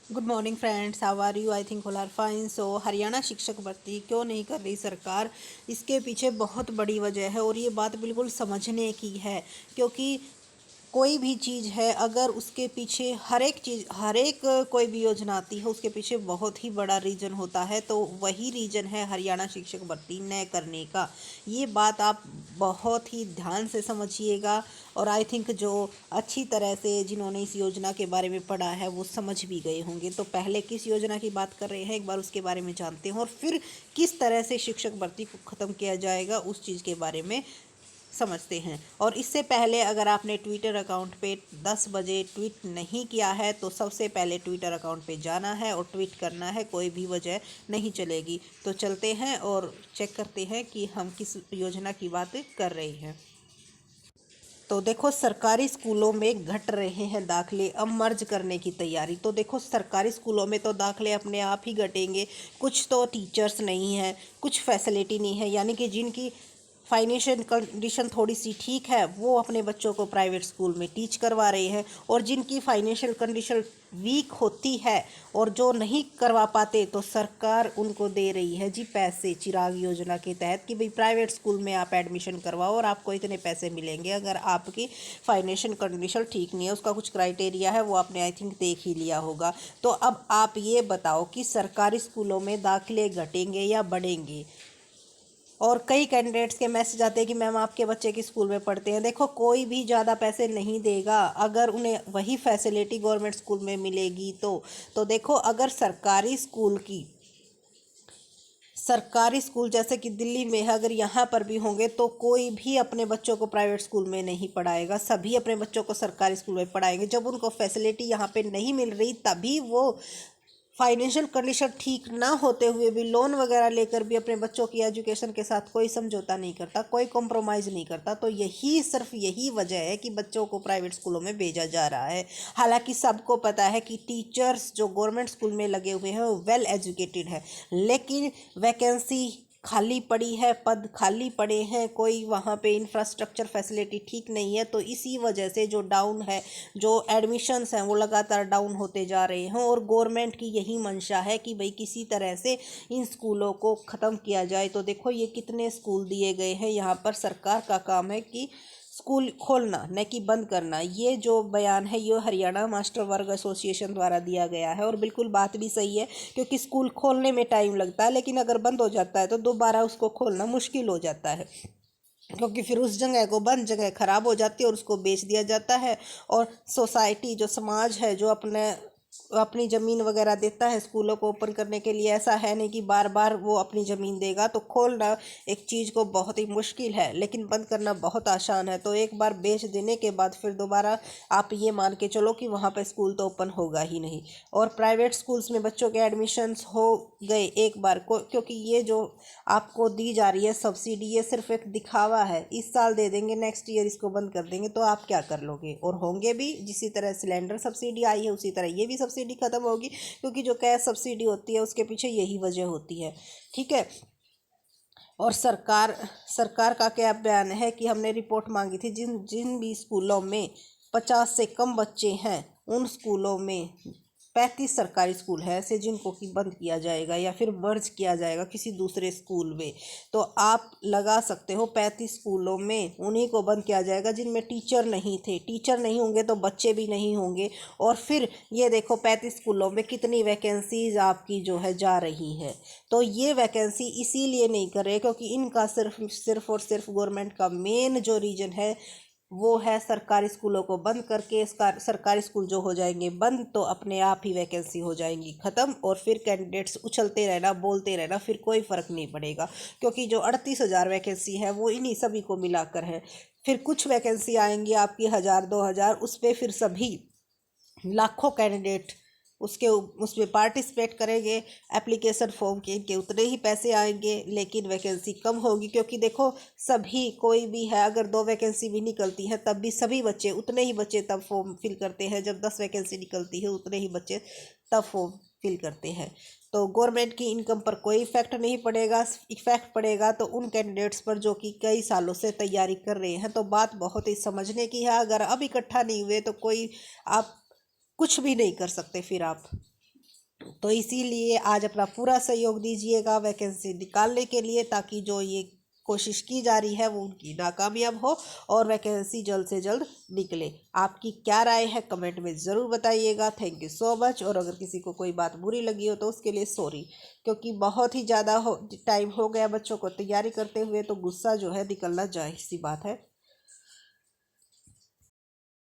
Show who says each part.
Speaker 1: Good morning friends, how are you? I think all are fine. So Haryana शिक्षक भर्ती क्यों नहीं कर रही सरकार? इसके पीछे बहुत बड़ी वजह है और ये बात बिल्कुल समझने की है। क्योंकि कोई भी चीज़ है, अगर उसके पीछे हर एक कोई भी योजना आती है, उसके पीछे बहुत ही बड़ा रीज़न होता है। तो वही रीज़न है हरियाणा शिक्षक भर्ती न करने का। ये बात आप बहुत ही ध्यान से समझिएगा। और आई थिंक जो अच्छी तरह से जिन्होंने इस योजना के बारे में पढ़ा है वो समझ भी गए होंगे। तो पहले किस योजना की बात कर रहे हैं, एक बार उसके बारे में जानते हैं और फिर किस तरह से शिक्षक भर्ती को ख़त्म किया जाएगा उस चीज़ के बारे में समझते हैं। और इससे पहले अगर आपने ट्विटर अकाउंट पे 10 बजे ट्वीट नहीं किया है तो सबसे पहले ट्विटर अकाउंट पे जाना है और ट्वीट करना है, कोई भी वजह नहीं चलेगी। तो चलते हैं और चेक करते हैं कि हम किस योजना की बात कर रहे हैं। तो देखो, सरकारी स्कूलों में घट रहे हैं दाखिले, अब मर्ज करने की तैयारी। तो देखो, सरकारी स्कूलों में तो दाखिले अपने आप ही घटेंगे। कुछ तो टीचर्स नहीं है, कुछ फैसिलिटी नहीं है, यानी कि जिनकी फाइनेंशियल कंडीशन थोड़ी सी ठीक है वो अपने बच्चों को प्राइवेट स्कूल में टीच करवा रहे हैं। और जिनकी फाइनेंशियल कंडीशन वीक होती है और जो नहीं करवा पाते तो सरकार उनको दे रही है जी पैसे, चिराग योजना के तहत, कि भाई प्राइवेट स्कूल में आप एडमिशन करवाओ और आपको इतने पैसे मिलेंगे। अगर आपकी फाइनेंशियल कंडीशन ठीक नहीं है, उसका कुछ क्राइटेरिया है, वो आपने आई थिंक देख ही लिया होगा। तो अब आप ये बताओ कि सरकारी स्कूलों में दाखिले घटेंगे या बढ़ेंगे? और कई कैंडिडेट्स के मैसेज आते हैं कि मैम आपके बच्चे किस स्कूल में पढ़ते हैं। देखो, कोई भी ज़्यादा पैसे नहीं देगा अगर उन्हें वही फैसिलिटी गवर्नमेंट स्कूल में मिलेगी तो देखो, अगर सरकारी स्कूल जैसे कि दिल्ली में है, अगर यहाँ पर भी होंगे तो कोई भी अपने बच्चों को प्राइवेट स्कूल में नहीं पढ़ाएगा, सभी अपने बच्चों को सरकारी स्कूल में पढ़ाएंगे। जब उनको फैसिलिटी यहाँ पे नहीं मिल रही तभी वो फाइनेंशियल कंडीशन ठीक ना होते हुए भी लोन वगैरह लेकर भी अपने बच्चों की एजुकेशन के साथ कोई समझौता नहीं करता, कोई कॉम्प्रोमाइज़ नहीं करता। तो सिर्फ यही वजह है कि बच्चों को प्राइवेट स्कूलों में भेजा जा रहा है। हालांकि सबको पता है कि टीचर्स जो गवर्नमेंट स्कूल में लगे हुए हैं वो वेल एजुकेटेड है, लेकिन वैकेंसी खाली पड़ी है, पद खाली पड़े हैं, कोई वहाँ पे इंफ्रास्ट्रक्चर फैसिलिटी ठीक नहीं है। तो इसी वजह से जो डाउन है, जो एडमिशन्स हैं वो लगातार डाउन होते जा रहे हैं। और गवर्नमेंट की यही मंशा है कि भाई किसी तरह से इन स्कूलों को ख़त्म किया जाए। तो देखो, ये कितने स्कूल दिए गए हैं, यहाँ पर सरकार का काम है कि स्कूल खोलना न कि बंद करना। ये जो बयान है ये हरियाणा मास्टर वर्ग एसोसिएशन द्वारा दिया गया है और बिल्कुल बात भी सही है। क्योंकि स्कूल खोलने में टाइम लगता है, लेकिन अगर बंद हो जाता है तो दोबारा उसको खोलना मुश्किल हो जाता है। क्योंकि फिर उस जगह को बंद जगह खराब हो जाती है और उसको बेच दिया जाता है। और सोसाइटी, जो समाज है, जो अपनी ज़मीन वगैरह देता है स्कूलों को ओपन करने के लिए, ऐसा है नहीं कि बार बार वो अपनी ज़मीन देगा। तो खोलना एक चीज़ को बहुत ही मुश्किल है, लेकिन बंद करना बहुत आसान है। तो एक बार बेच देने के बाद फिर दोबारा आप ये मान के चलो कि वहाँ पर स्कूल तो ओपन होगा ही नहीं। और प्राइवेट स्कूल्स में बच्चों के एडमिशन्स हो गए एक बार को, क्योंकि ये जो आपको दी जा रही है सब्सिडी, ये सिर्फ एक दिखावा है। इस साल दे देंगे, नेक्स्ट ईयर इसको बंद कर देंगे, तो आप क्या कर लोगे? और होंगे भी, जिसी तरह सिलेंडर सब्सिडी आई है उसी तरह ये भी सब्सिडी ख़त्म होगी। क्योंकि जो कैश सब्सिडी होती है उसके पीछे यही वजह होती है। ठीक है। और सरकार का क्या बयान है कि हमने रिपोर्ट मांगी थी, जिन जिन भी स्कूलों में 50 से कम बच्चे हैं उन स्कूलों में 35 सरकारी स्कूल हैं ऐसे जिनको कि बंद किया जाएगा या फिर मर्ज किया जाएगा किसी दूसरे स्कूल में। तो आप लगा सकते हो 35 स्कूलों में उन्हीं को बंद किया जाएगा जिनमें टीचर नहीं थे। टीचर नहीं होंगे तो बच्चे भी नहीं होंगे। और फिर ये देखो, 35 स्कूलों में कितनी वैकेंसीज आपकी जो है जा रही है। तो ये वैकेंसी इसीलिए नहीं कर रहे क्योंकि इनका सिर्फ और सिर्फ गवर्नमेंट का मेन जो रीजन है वो है सरकारी स्कूलों को बंद करके। सरकारी स्कूल जो हो जाएंगे बंद तो अपने आप ही वैकेंसी हो जाएंगी ख़त्म। और फिर कैंडिडेट्स उछलते रहना, बोलते रहना, फिर कोई फ़र्क नहीं पड़ेगा। क्योंकि जो 38,000 वैकेंसी है वो इन्हीं सभी को मिलाकर है। फिर कुछ वैकेंसी आएंगी आपकी 1,000 2,000, उस पर फिर सभी लाखों कैंडिडेट उसमें पार्टिसिपेट करेंगे। एप्लीकेशन फॉर्म के इनके उतने ही पैसे आएंगे, लेकिन वैकेंसी कम होगी। क्योंकि देखो, सभी कोई भी है, अगर 2 वैकेंसी भी निकलती है तब भी सभी बच्चे उतने ही बच्चे तब फॉर्म फिल करते हैं। जब 10 वैकेंसी निकलती है उतने ही बच्चे तब फॉर्म फिल करते हैं। तो गवर्नमेंट की इनकम पर कोई इफेक्ट नहीं पड़ेगा। इफेक्ट पड़ेगा तो उन कैंडिडेट्स पर जो कि कई सालों से तैयारी कर रहे हैं। तो बात बहुत ही समझने की है। अगर अब इकट्ठा नहीं हुए तो कोई आप कुछ भी नहीं कर सकते फिर आप। तो इसीलिए आज अपना पूरा सहयोग दीजिएगा वैकेंसी निकालने के लिए, ताकि जो ये कोशिश की जा रही है वो उनकी नाकामयाब हो और वैकेंसी जल्द से जल्द निकले। आपकी क्या राय है कमेंट में ज़रूर बताइएगा। Thank you so much. और अगर किसी को कोई बात बुरी लगी हो तो उसके लिए सॉरी, क्योंकि बहुत ही ज़्यादा टाइम हो गया बच्चों को तैयारी करते हुए, तो गुस्सा जो है निकलना जायज़ सी बात है।